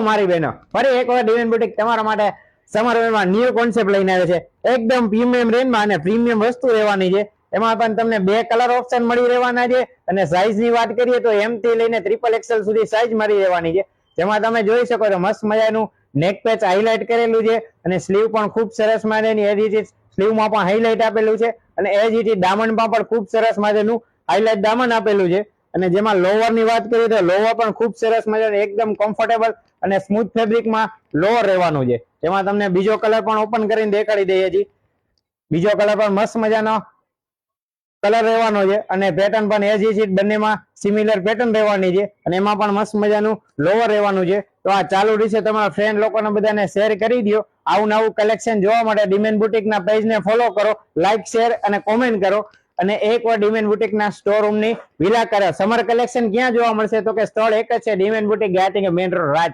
મારી બહેનો ફરી એકવાર ડિવાઇન બુટીક તમારા માટે સમર વેરમાં ન્યુ કોન્સેપ્ટ લઈને આવે છે. એકદમ પ્રીમિયમ રેન્જમાં અને પ્રીમિયમ વસ્તુ રહેવાની છે. એમાં પણ તમને 2 કલર ઓપ્શન મળી રહેવાના છે અને સાઈઝ ની વાત કરીએ તો એમ થી લઈને XXL સુધી સાઈઝ મળી રહેવાની છે. જેમાં તમે જોઈ શકો છો મસ્ત મજાનું નેક પેચ હાઇલાઇટ કરેલું છે અને સ્લીવ પણ ખૂબ સરસ મજાની એજ સ્લીવમાં પણ હાઇલાઇટ આપેલું છે અને એજ દામનમાં પણ ખૂબ સરસ મજાનું હાઇલાઇટ દામન આપેલું છે. અને જેમાં લોવર ની વાત કરીએ તો લોવર પણ ખૂબ સરસ મજાનું એકદમ કમ્ફર્ટેબલ અને સ્મૂથ ફેબ્રિકમાં લોવર રહેવાનું છે. જેમાં તમને બીજો કલર પણ ઓપન કરીને દેખાડી દઈએ છીએ. બીજો કલર પણ મસ્ત મજાનો કલર રહેવાનો છે અને પેટર્ન પણ એજ ઇઝ ઇટ બંનેમાં સિમિલર પેટર્ન રહેવાની છે અને એમાં પણ મસ્ત મજાનું લોવર રહેવાનું છે. તો આ ચાલુ રહેશે, તમારા ફ્રેન્ડ લોકોને બધાને શેર કરી દો. આવું નવું કલેક્શન જોવા માટે ડિમેન બુટીકના પેજને ફોલો કરો, લાઈક શેર અને કોમેન્ટ કરો અને એકવાર ડિમેન બુટીકના સ્ટોર રૂમની વિલા કરો. સમર કલેક્શન ક્યાં જોવા મળશે તો કે સ્થળ એક જ છે, ડિમેન બુટીક ગાયત્રી મેઇન રોડ રાજ.